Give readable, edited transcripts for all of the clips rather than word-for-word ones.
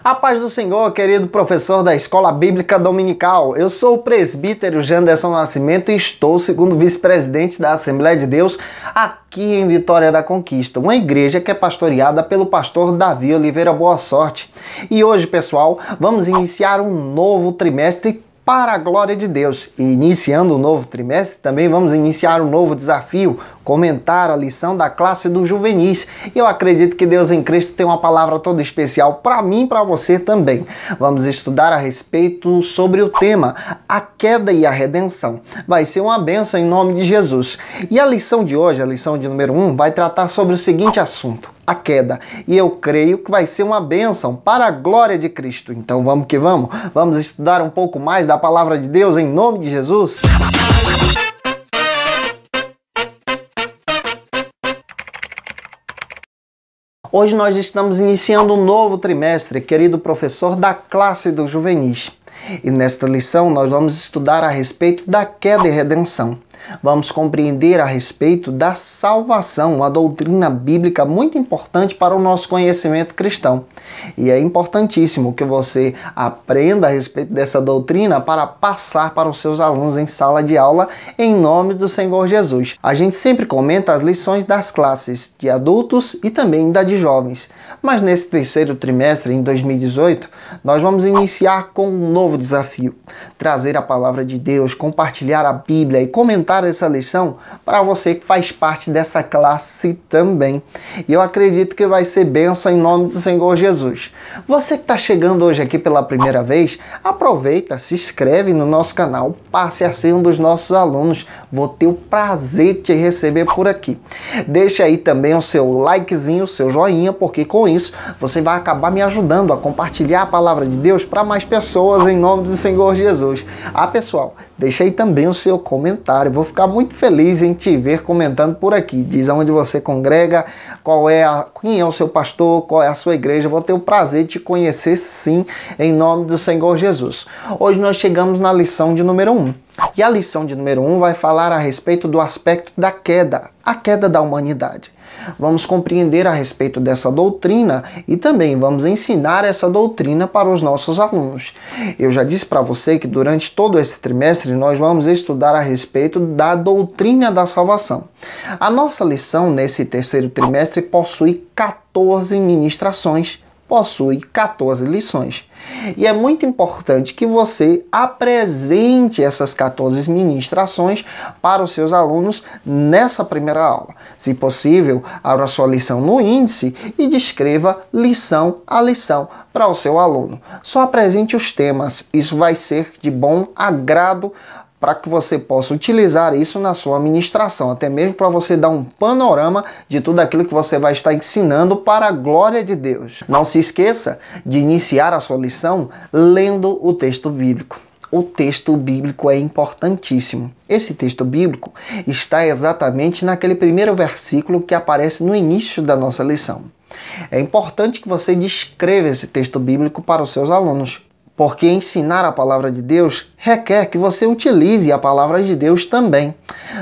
A paz do Senhor, querido professor da Escola Bíblica Dominical. Eu sou o presbítero Janderson Nascimento e estou segundo vice-presidente da Assembleia de Deus aqui em Vitória da Conquista, uma igreja que é pastoreada pelo pastor Davi Oliveira Boa Sorte. E hoje, pessoal, vamos iniciar um novo trimestre para a glória de Deus. E iniciando o novo trimestre, também vamos iniciar um novo desafio, comentar a lição da classe do juvenis. E eu acredito que Deus em Cristo tem uma palavra toda especial para mim e para você também. Vamos estudar a respeito sobre o tema, a queda e a redenção. Vai ser uma bênção em nome de Jesus. E a lição de hoje, a lição de número 1, vai tratar sobre o seguinte assunto: a queda. E eu creio que vai ser uma bênção para a glória de Cristo. Então vamos que vamos. Vamos estudar um pouco mais da palavra de Deus em nome de Jesus. Hoje nós estamos iniciando um novo trimestre, querido professor da classe do juvenis. E nesta lição nós vamos estudar a respeito da queda e redenção. Vamos compreender a respeito da salvação, uma doutrina bíblica muito importante para o nosso conhecimento cristão. E é importantíssimo que você aprenda a respeito dessa doutrina para passar para os seus alunos em sala de aula, em nome do Senhor Jesus. A gente sempre comenta as lições das classes de adultos e também da de jovens. Mas nesse terceiro trimestre, em 2018, nós vamos iniciar com um novo desafio: trazer a palavra de Deus, compartilhar a Bíblia e comentar essa lição para você que faz parte dessa classe também. E eu acredito que vai ser bênção em nome do Senhor Jesus. Você que está chegando hoje aqui pela primeira vez, aproveita, se inscreve no nosso canal, passe a ser um dos nossos alunos. Vou ter o prazer de te receber por aqui. Deixa aí também o seu likezinho, o seu joinha, porque com isso você vai acabar me ajudando a compartilhar a palavra de Deus para mais pessoas em nome do Senhor Jesus. Pessoal, deixa aí também o seu comentário. Vou ficar muito feliz em te ver comentando por aqui. Diz aonde você congrega, quem é o seu pastor, qual é a sua igreja. Vou ter o prazer de te conhecer sim, em nome do Senhor Jesus. Hoje nós chegamos na lição de número 1. E a lição de número 1 vai falar a respeito do aspecto da queda, a queda da humanidade. Vamos compreender a respeito dessa doutrina e também vamos ensinar essa doutrina para os nossos alunos. Eu já disse para você que durante todo esse trimestre nós vamos estudar a respeito da doutrina da salvação. A nossa lição nesse terceiro trimestre possui 14 ministrações, possui 14 lições. E é muito importante que você apresente essas 14 ministrações para os seus alunos nessa primeira aula. Se possível, abra sua lição no índice e descreva lição a lição para o seu aluno. Só apresente os temas, isso vai ser de bom agrado para que você possa utilizar isso na sua ministração, até mesmo para você dar um panorama de tudo aquilo que você vai estar ensinando para a glória de Deus. Não se esqueça de iniciar a sua lição lendo o texto bíblico. O texto bíblico é importantíssimo. Esse texto bíblico está exatamente naquele primeiro versículo que aparece no início da nossa lição. É importante que você descreva esse texto bíblico para os seus alunos, porque ensinar a palavra de Deus requer que você utilize a palavra de Deus também.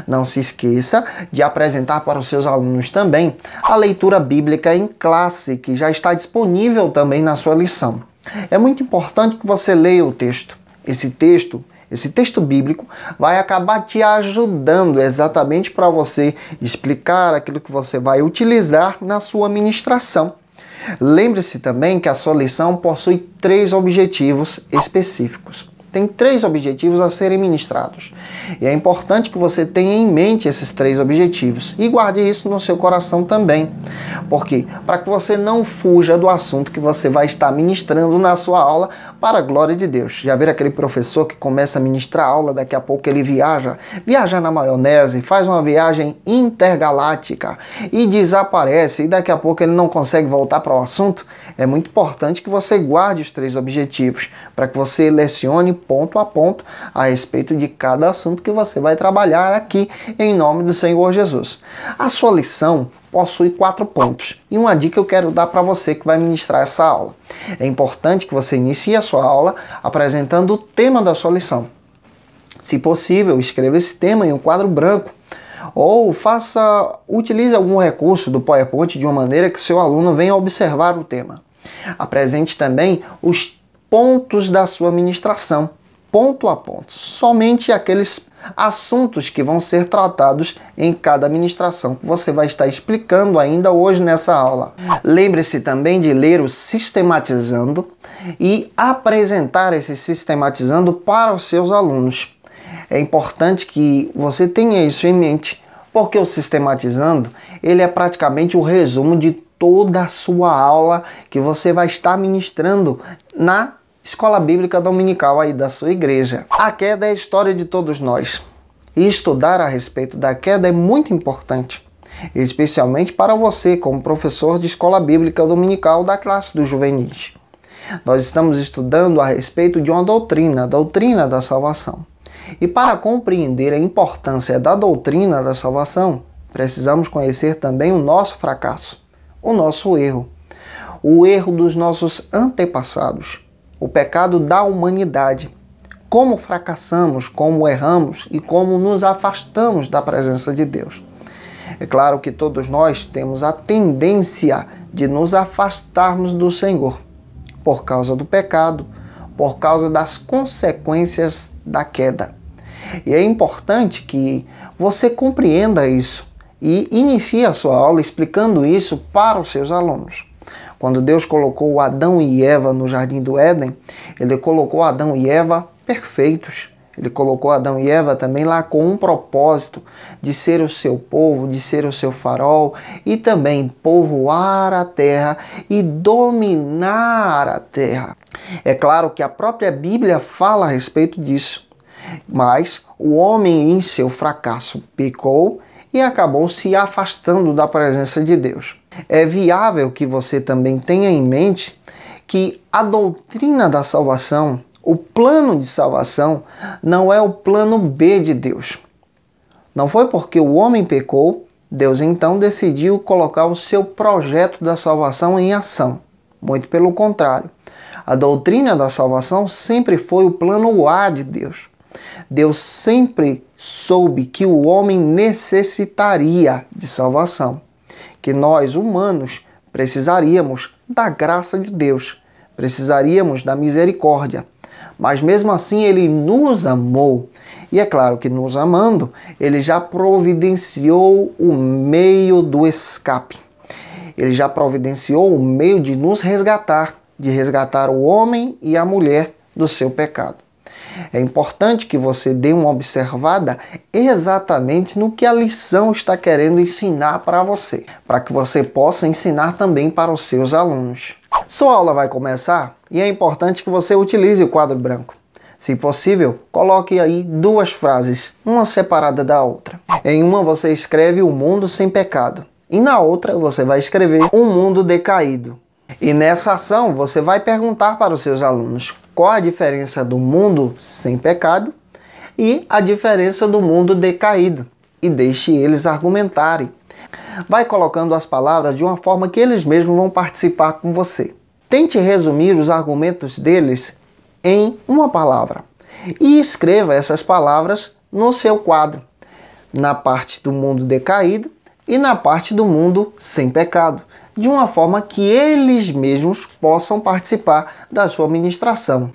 Não se esqueça de apresentar para os seus alunos também a leitura bíblica em classe, que já está disponível também na sua lição. É muito importante que você leia o texto. Esse texto bíblico vai acabar te ajudando exatamente para você explicar aquilo que você vai utilizar na sua ministração. Lembre-se também que a sua lição possui 3 objetivos específicos. Tem 3 objetivos a serem ministrados. E é importante que você tenha em mente esses 3 objetivos e guarde isso no seu coração também. Por quê? Para que você não fuja do assunto que você vai estar ministrando na sua aula para a glória de Deus. Já viram aquele professor que começa a ministrar a aula, daqui a pouco ele viaja na maionese, faz uma viagem intergaláctica e desaparece e daqui a pouco ele não consegue voltar para o assunto? É muito importante que você guarde os 3 objetivos para que você lecione ponto a ponto a respeito de cada assunto que você vai trabalhar aqui em nome do Senhor Jesus. A sua lição possui 4 pontos e uma dica eu quero dar para você que vai ministrar essa aula. É importante que você inicie a sua aula apresentando o tema da sua lição. Se possível, escreva esse tema em um quadro branco ou utilize algum recurso do PowerPoint de uma maneira que seu aluno venha observar o tema. Apresente também os pontos da sua ministração, ponto a ponto, somente aqueles assuntos que vão ser tratados em cada ministração que você vai estar explicando ainda hoje nessa aula. Lembre-se também de ler o Sistematizando e apresentar esse Sistematizando para os seus alunos. É importante que você tenha isso em mente, porque o Sistematizando, ele é praticamente o resumo de toda a sua aula que você vai estar ministrando na Escola Bíblica Dominical aí da sua igreja. A queda é a história de todos nós. E estudar a respeito da queda é muito importante, especialmente para você como professor de Escola Bíblica Dominical da classe dos juvenis. Nós estamos estudando a respeito de uma doutrina, a doutrina da salvação. E para compreender a importância da doutrina da salvação, precisamos conhecer também o nosso fracasso, o nosso erro, o erro dos nossos antepassados, o pecado da humanidade, como fracassamos, como erramos e como nos afastamos da presença de Deus. É claro que todos nós temos a tendência de nos afastarmos do Senhor por causa do pecado, por causa das consequências da queda. E é importante que você compreenda isso e inicie a sua aula explicando isso para os seus alunos. Quando Deus colocou Adão e Eva no Jardim do Éden, Ele colocou Adão e Eva perfeitos. Ele colocou Adão e Eva também lá com um propósito de ser o seu povo, de ser o seu farol e também povoar a terra e dominar a terra. É claro que a própria Bíblia fala a respeito disso, mas o homem em seu fracasso pecou e acabou se afastando da presença de Deus. É viável que você também tenha em mente que a doutrina da salvação, o plano de salvação, não é o plano B de Deus. Não foi porque o homem pecou, Deus então decidiu colocar o seu projeto da salvação em ação. Muito pelo contrário. A doutrina da salvação sempre foi o plano A de Deus. Deus sempre soube que o homem necessitaria de salvação, que nós, humanos, precisaríamos da graça de Deus, precisaríamos da misericórdia. Mas mesmo assim Ele nos amou. E é claro que nos amando, Ele já providenciou o meio do escape. Ele já providenciou o meio de nos resgatar, de resgatar o homem e a mulher do seu pecado. É importante que você dê uma observada exatamente no que a lição está querendo ensinar para você, para que você possa ensinar também para os seus alunos. Sua aula vai começar e é importante que você utilize o quadro branco. Se possível, coloque aí duas frases, uma separada da outra. Em uma você escreve "um mundo sem pecado" e na outra você vai escrever "um mundo decaído". E nessa ação você vai perguntar para os seus alunos qual a diferença do mundo sem pecado e a diferença do mundo decaído, e deixe eles argumentarem. Vai colocando as palavras de uma forma que eles mesmos vão participar com você. Tente resumir os argumentos deles em uma palavra e escreva essas palavras no seu quadro, na parte do mundo decaído e na parte do mundo sem pecado, de uma forma que eles mesmos possam participar da sua ministração.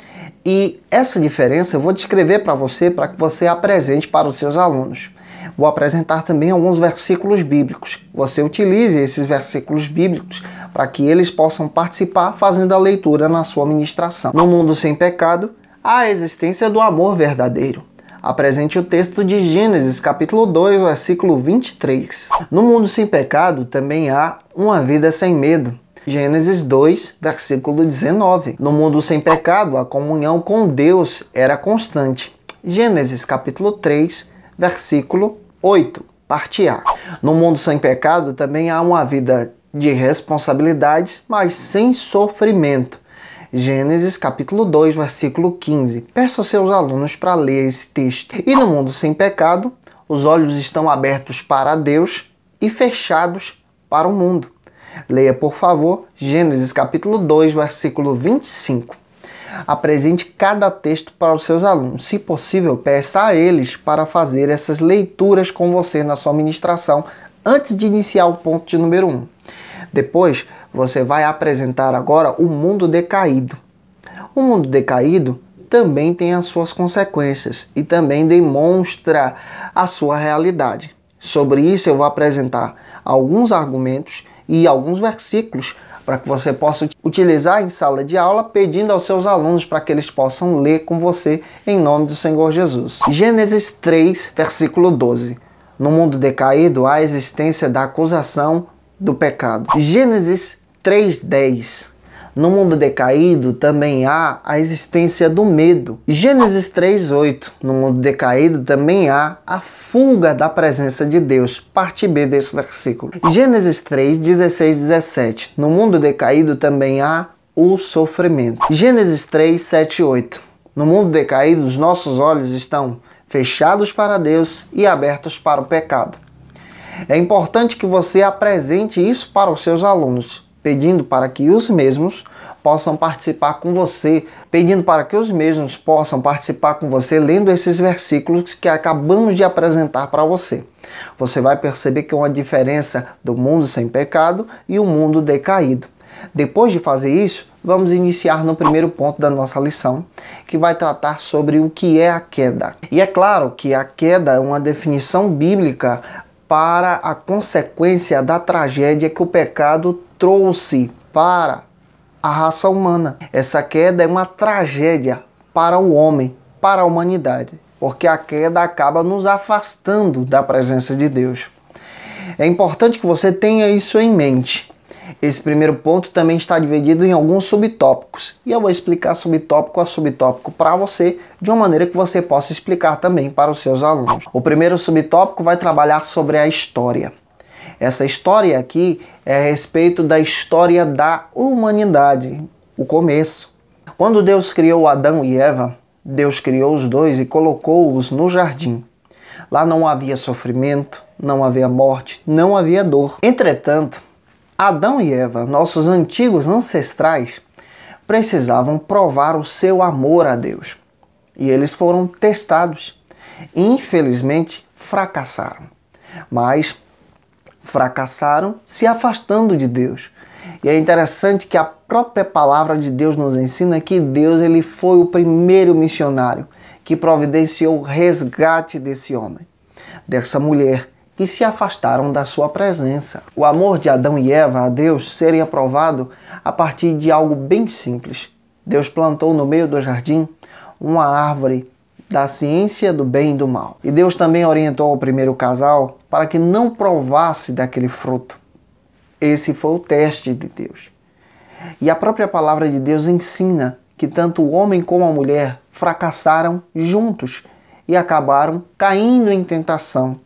E essa diferença eu vou descrever para você que você apresente para os seus alunos. Vou apresentar também alguns versículos bíblicos. Você utilize esses versículos bíblicos para que eles possam participar fazendo a leitura na sua ministração. No mundo sem pecado, há a existência do amor verdadeiro. Apresente o texto de Gênesis, capítulo 2, versículo 23. No mundo sem pecado também há uma vida sem medo. Gênesis 2, versículo 19. No mundo sem pecado, a comunhão com Deus era constante. Gênesis, capítulo 3, versículo 8, parte A. No mundo sem pecado também há uma vida de responsabilidades, mas sem sofrimento. Gênesis capítulo 2, versículo 15. Peça aos seus alunos para ler esse texto. E no mundo sem pecado, os olhos estão abertos para Deus e fechados para o mundo. Leia, por favor, Gênesis capítulo 2, versículo 25. Apresente cada texto para os seus alunos. Se possível, peça a eles para fazer essas leituras com você na sua ministração antes de iniciar o ponto de número 1. Depois, você vai apresentar agora o mundo decaído. O mundo decaído também tem as suas consequências e também demonstra a sua realidade. Sobre isso eu vou apresentar alguns argumentos e alguns versículos para que você possa utilizar em sala de aula, pedindo aos seus alunos para que eles possam ler com você em nome do Senhor Jesus. Gênesis 3, versículo 12. No mundo decaído há a existência da acusação do pecado. Gênesis 3:10. No mundo decaído também há a existência do medo. Gênesis 3:8. No mundo decaído também há a fuga da presença de Deus. Parte B desse versículo. Gênesis 3:16-17. No mundo decaído também há o sofrimento. Gênesis 3:7-8. No mundo decaído os nossos olhos estão fechados para Deus e abertos para o pecado. É importante que você apresente isso para os seus alunos, pedindo para que os mesmos possam participar com você, lendo esses versículos que acabamos de apresentar para você. Você vai perceber que é uma diferença do mundo sem pecado e o mundo decaído. Depois de fazer isso, vamos iniciar no primeiro ponto da nossa lição, que vai tratar sobre o que é a queda. E é claro que a queda é uma definição bíblica para a consequência da tragédia que o pecado trouxe para a raça humana. Essa queda é uma tragédia para o homem, para a humanidade, porque a queda acaba nos afastando da presença de Deus. É importante que você tenha isso em mente. Esse primeiro ponto também está dividido em alguns subtópicos, e eu vou explicar subtópico a subtópico para você, de uma maneira que você possa explicar também para os seus alunos. O primeiro subtópico vai trabalhar sobre a história. Essa história aqui é a respeito da história da humanidade, o começo. Quando Deus criou Adão e Eva, Deus criou os dois e colocou-os no jardim. Lá não havia sofrimento, não havia morte, não havia dor. Entretanto, Adão e Eva, nossos antigos ancestrais, precisavam provar o seu amor a Deus. E eles foram testados. E, infelizmente, fracassaram. Mas fracassaram se afastando de Deus. E é interessante que a própria palavra de Deus nos ensina que Deus ele foi o primeiro missionário que providenciou o resgate desse homem, dessa mulher, que se afastaram da sua presença. O amor de Adão e Eva a Deus seria provado a partir de algo bem simples. Deus plantou no meio do jardim uma árvore da ciência do bem e do mal. E Deus também orientou o primeiro casal para que não provasse daquele fruto. Esse foi o teste de Deus. E a própria palavra de Deus ensina que tanto o homem como a mulher fracassaram juntos e acabaram caindo em tentação,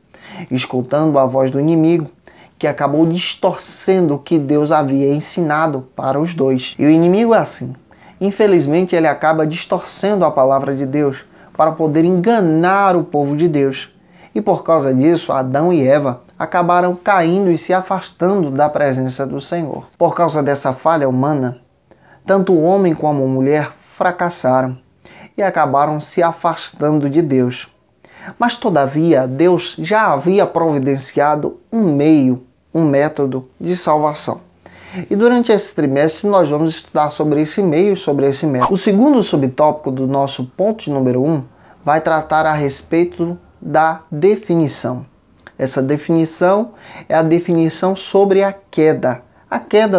escutando a voz do inimigo, que acabou distorcendo o que Deus havia ensinado para os dois. E o inimigo é assim. Infelizmente, ele acaba distorcendo a palavra de Deus para poder enganar o povo de Deus. E por causa disso, Adão e Eva acabaram caindo e se afastando da presença do Senhor. Por causa dessa falha humana, tanto o homem como a mulher fracassaram e acabaram se afastando de Deus. Mas, todavia, Deus já havia providenciado um meio, um método de salvação. E durante esse trimestre nós vamos estudar sobre esse meio, sobre esse método. O segundo subtópico do nosso ponto de número 1 vai tratar a respeito da definição. Essa definição é a definição sobre a queda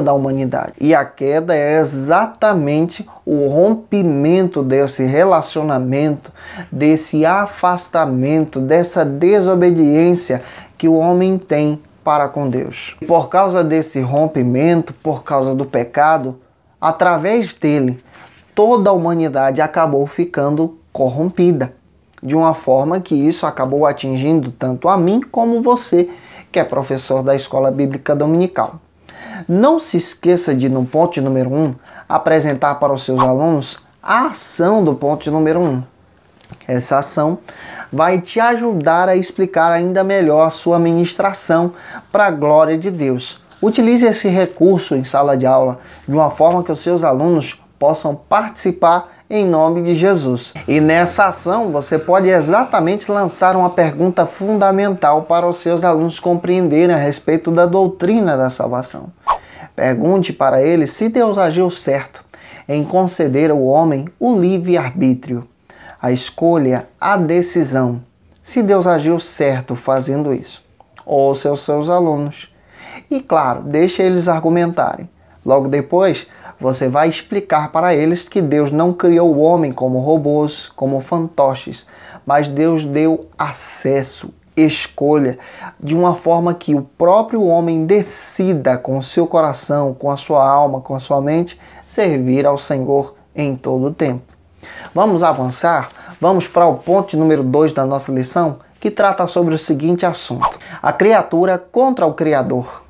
da humanidade. E a queda é exatamente o rompimento desse relacionamento, desse afastamento, dessa desobediência que o homem tem para com Deus. E por causa desse rompimento, por causa do pecado, através dele, toda a humanidade acabou ficando corrompida. De uma forma que isso acabou atingindo tanto a mim como você, que é professor da Escola Bíblica Dominical. Não se esqueça de, no ponto número 1, apresentar para os seus alunos a ação do ponto número 1. Essa ação vai te ajudar a explicar ainda melhor a sua ministração para a glória de Deus. Utilize esse recurso em sala de aula de uma forma que os seus alunos possam participar em nome de Jesus. E nessa ação você pode exatamente lançar uma pergunta fundamental para os seus alunos compreenderem a respeito da doutrina da salvação. Pergunte para ele se Deus agiu certo em conceder ao homem o livre-arbítrio, a escolha, a decisão. Se Deus agiu certo fazendo isso. Ouça os seus alunos. E claro, deixe eles argumentarem. Logo depois, você vai explicar para eles que Deus não criou o homem como robôs, como fantoches, mas Deus deu acesso, escolha, de uma forma que o próprio homem decida com o seu coração, com a sua alma, com a sua mente, servir ao Senhor em todo o tempo. Vamos avançar? Vamos para o ponto número 2 da nossa lição, que trata sobre o seguinte assunto: a criatura contra o Criador.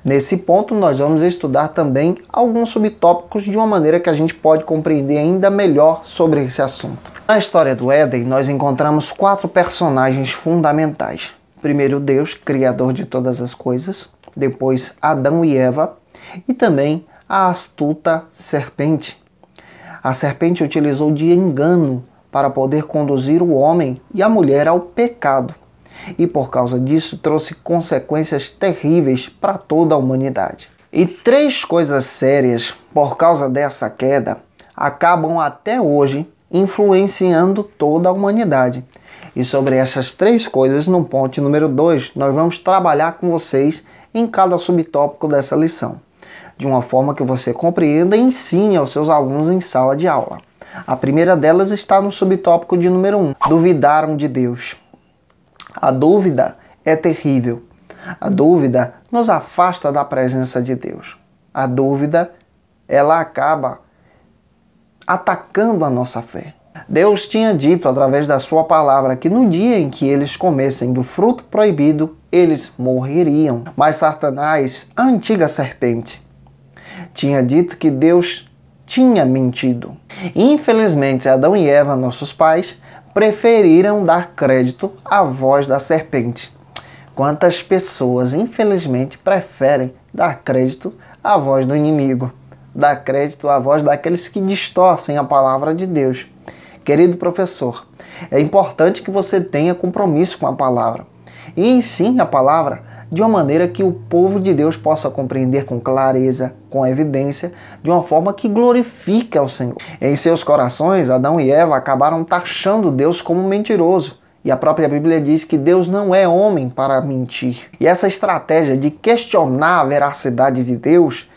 Nesse ponto, nós vamos estudar também alguns subtópicos de uma maneira que a gente pode compreender ainda melhor sobre esse assunto. Na história do Éden, nós encontramos 4 personagens fundamentais. Primeiro, Deus, criador de todas as coisas. Depois, Adão e Eva. E também a astuta serpente. A serpente utilizou de engano para poder conduzir o homem e a mulher ao pecado. E por causa disso trouxe consequências terríveis para toda a humanidade. E 3 coisas sérias, por causa dessa queda, acabam até hoje influenciando toda a humanidade. E sobre essas 3 coisas, no ponto número 2, nós vamos trabalhar com vocês em cada subtópico dessa lição, de uma forma que você compreenda e ensine aos seus alunos em sala de aula. A primeira delas está no subtópico de número 1, duvidaram de Deus. A dúvida é terrível. A dúvida nos afasta da presença de Deus. A dúvida, ela acaba atacando a nossa fé. Deus tinha dito através da sua palavra que no dia em que eles comessem do fruto proibido, eles morreriam. Mas Satanás, a antiga serpente, tinha dito que Deus tinha mentido. Infelizmente, Adão e Eva, nossos pais, preferiram dar crédito à voz da serpente. Quantas pessoas, infelizmente, preferem dar crédito à voz do inimigo, dar crédito à voz daqueles que distorcem a palavra de Deus. Querido professor, é importante que você tenha compromisso com a palavra e ensine a palavra de uma maneira que o povo de Deus possa compreender com clareza, com evidência, de uma forma que glorifique ao Senhor. Em seus corações, Adão e Eva acabaram taxando Deus como mentiroso. E a própria Bíblia diz que Deus não é homem para mentir. E essa estratégia de questionar a veracidade de Deus,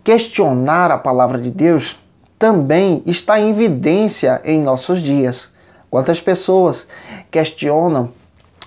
questionar a palavra de Deus, também está em evidência em nossos dias. Quantas pessoas questionam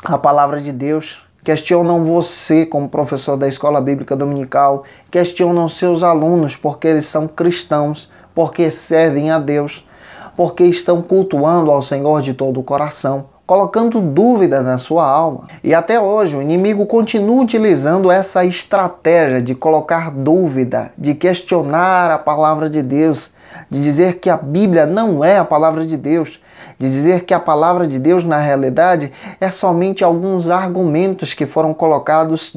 a palavra de Deus, questionam você como professor da escola bíblica dominical, questionam seus alunos porque eles são cristãos, porque servem a Deus, porque estão cultuando ao Senhor de todo o coração, colocando dúvida na sua alma. E até hoje o inimigo continua utilizando essa estratégia de colocar dúvida, de questionar a palavra de Deus, de dizer que a Bíblia não é a palavra de Deus, de dizer que a palavra de Deus, na realidade, é somente alguns argumentos que foram colocados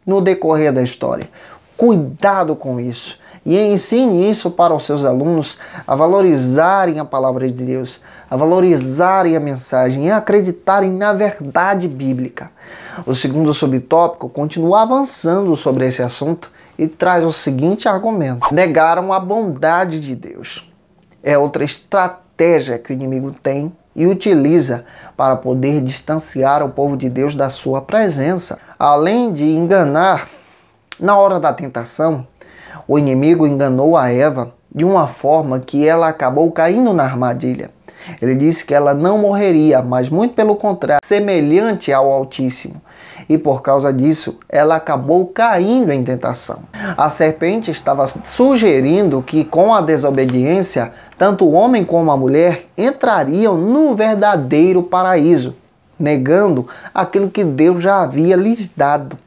no decorrer da história. Cuidado com isso. E ensine isso para os seus alunos a valorizarem a palavra de Deus, a valorizarem a mensagem e a acreditarem na verdade bíblica. O segundo subtópico continua avançando sobre esse assunto e traz o seguinte argumento: negaram a bondade de Deus. É outra estratégia que o inimigo tem e utiliza para poder distanciar o povo de Deus da sua presença. Além de enganar, na hora da tentação, o inimigo enganou a Eva de uma forma que ela acabou caindo na armadilha. Ele disse que ela não morreria, mas muito pelo contrário, semelhante ao Altíssimo. E por causa disso, ela acabou caindo em tentação. A serpente estava sugerindo que com a desobediência, tanto o homem como a mulher entrariam no verdadeiro paraíso, negando aquilo que Deus já havia lhes dado.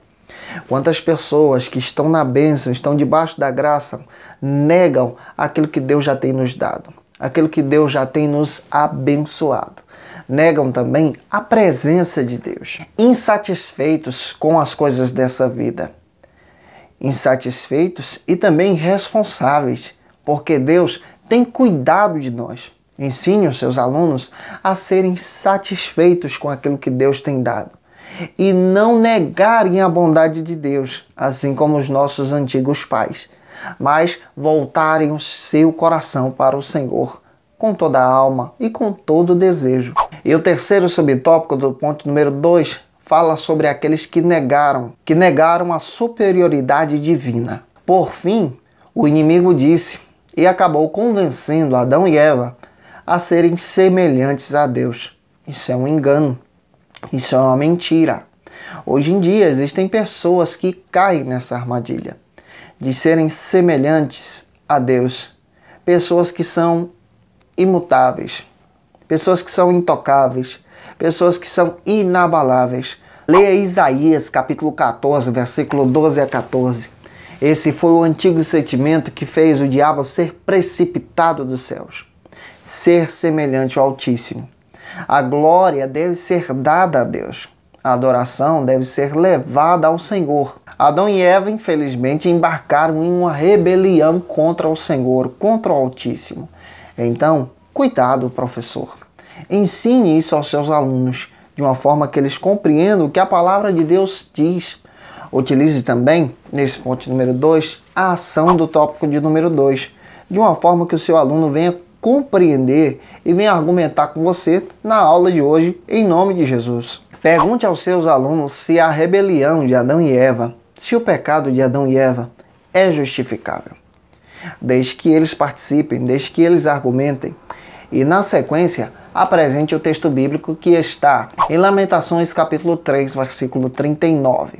Quantas pessoas que estão na bênção, estão debaixo da graça, negam aquilo que Deus já tem nos dado, aquilo que Deus já tem nos abençoado. Negam também a presença de Deus, insatisfeitos com as coisas dessa vida. Insatisfeitos e também responsáveis, porque Deus tem cuidado de nós. Ensine os seus alunos a serem satisfeitos com aquilo que Deus tem dado. e não negarem a bondade de Deus, assim como os nossos antigos pais, mas voltarem o seu coração para o Senhor, com toda a alma e com todo o desejo. E o terceiro subtópico do ponto número 2 fala sobre aqueles que negaram a superioridade divina. Por fim, o inimigo disse e acabou convencendo Adão e Eva a serem semelhantes a Deus. Isso é um engano. Isso é uma mentira. Hoje em dia existem pessoas que caem nessa armadilha de serem semelhantes a Deus. Pessoas que são imutáveis, pessoas que são intocáveis, pessoas que são inabaláveis. Leia Isaías capítulo 14, versículo 12 a 14. Esse foi o antigo sentimento que fez o diabo ser precipitado dos céus, ser semelhante ao Altíssimo. A glória deve ser dada a Deus. A adoração deve ser levada ao Senhor. Adão e Eva, infelizmente, embarcaram em uma rebelião contra o Senhor, contra o Altíssimo. Então, cuidado, professor. Ensine isso aos seus alunos, de uma forma que eles compreendam o que a palavra de Deus diz. Utilize também, nesse ponto número 2, a ação do tópico de número 2, de uma forma que o seu aluno venha compreender e venha argumentar com você na aula de hoje, em nome de Jesus. Pergunte aos seus alunos se a rebelião de Adão e Eva, se o pecado de Adão e Eva é justificável. Desde que eles participem, desde que eles argumentem. E na sequência, apresente o texto bíblico que está em Lamentações capítulo 3, versículo 39.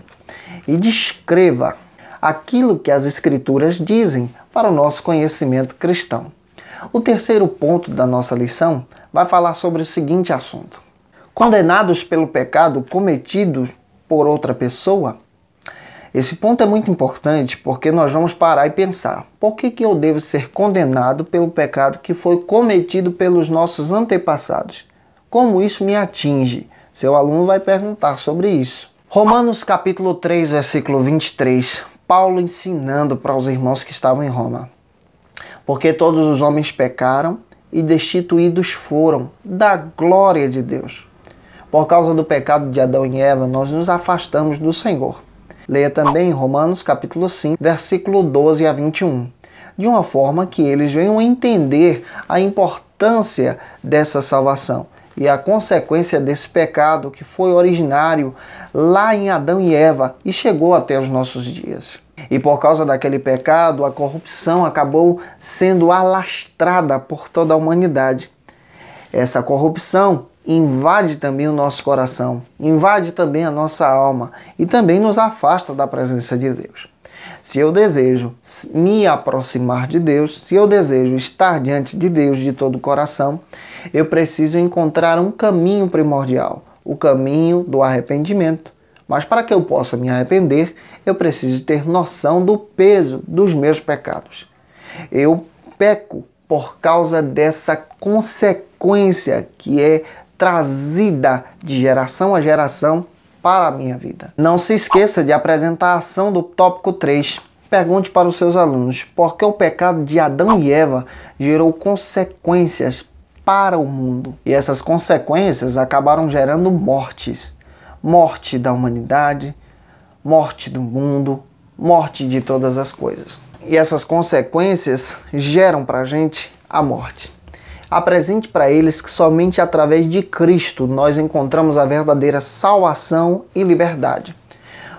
E descreva aquilo que as Escrituras dizem para o nosso conhecimento cristão. O terceiro ponto da nossa lição vai falar sobre o seguinte assunto. Condenados pelo pecado cometido por outra pessoa? Esse ponto é muito importante porque nós vamos parar e pensar, por que eu devo ser condenado pelo pecado que foi cometido pelos nossos antepassados? Como isso me atinge? Seu aluno vai perguntar sobre isso. Romanos capítulo 3, versículo 23, Paulo ensinando para os irmãos que estavam em Roma. Porque todos os homens pecaram e destituídos foram da glória de Deus. Por causa do pecado de Adão e Eva, nós nos afastamos do Senhor. Leia também Romanos capítulo 5, versículo 12 a 21, de uma forma que eles venham entender a importância dessa salvação e a consequência desse pecado que foi originário lá em Adão e Eva e chegou até os nossos dias. E por causa daquele pecado, a corrupção acabou sendo alastrada por toda a humanidade. Essa corrupção invade também o nosso coração, invade também a nossa alma e também nos afasta da presença de Deus. Se eu desejo me aproximar de Deus, se eu desejo estar diante de Deus de todo o coração, eu preciso encontrar um caminho primordial, o caminho do arrependimento. Mas para que eu possa me arrepender, eu preciso ter noção do peso dos meus pecados. Eu peco por causa dessa consequência que é trazida de geração a geração para a minha vida. Não se esqueça de apresentar a ação do tópico 3. Pergunte para os seus alunos por que o pecado de Adão e Eva gerou consequências para o mundo. E essas consequências acabaram gerando mortes. Morte da humanidade, morte do mundo, morte de todas as coisas. E essas consequências geram para a gente a morte. Apresente para eles que somente através de Cristo nós encontramos a verdadeira salvação e liberdade.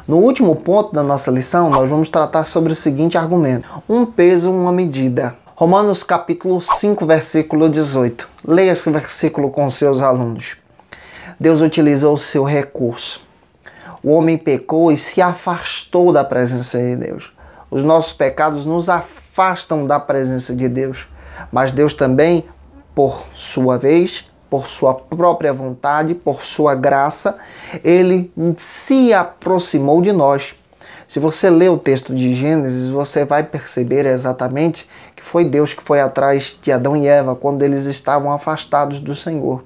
No último ponto da nossa lição, nós vamos tratar sobre o seguinte argumento: um peso, uma medida. Romanos capítulo 5, versículo 18. Leia esse versículo com seus alunos. Deus utilizou o seu recurso. O homem pecou e se afastou da presença de Deus. Os nossos pecados nos afastam da presença de Deus. Mas Deus também, por sua vez, por sua própria vontade, por sua graça, Ele se aproximou de nós. Se você ler o texto de Gênesis, você vai perceber exatamente que foi Deus que foi atrás de Adão e Eva quando eles estavam afastados do Senhor.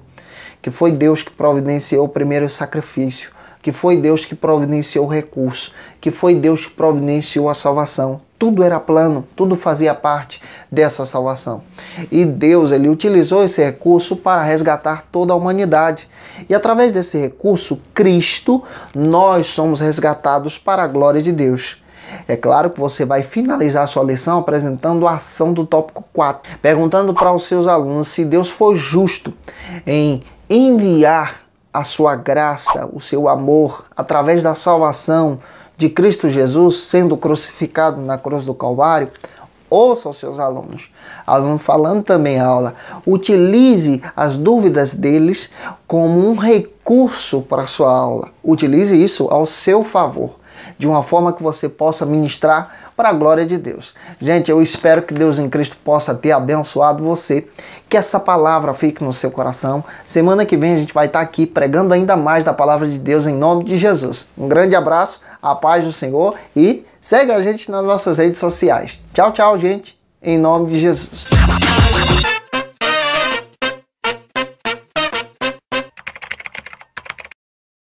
Que foi Deus que providenciou o primeiro sacrifício. Que foi Deus que providenciou o recurso. Que foi Deus que providenciou a salvação. tudo era plano, tudo fazia parte dessa salvação. E Deus, ele utilizou esse recurso para resgatar toda a humanidade. E através desse recurso, Cristo, nós somos resgatados para a glória de Deus. É claro que você vai finalizar a sua lição apresentando a ação do tópico 4, perguntando para os seus alunos se Deus foi justo em enviar a sua graça, o seu amor, através da salvação de Cristo Jesus, sendo crucificado na cruz do Calvário. Ouça os seus alunos. Aluno falando também a aula. Utilize as dúvidas deles como um recurso para a sua aula. Utilize isso ao seu favor, de uma forma que você possa ministrar para a glória de Deus. Gente, eu espero que Deus em Cristo possa ter abençoado você, que essa palavra fique no seu coração. Semana que vem a gente vai estar aqui pregando ainda mais da palavra de Deus em nome de Jesus. Um grande abraço, a paz do Senhor e segue a gente nas nossas redes sociais. Tchau, tchau, gente, em nome de Jesus.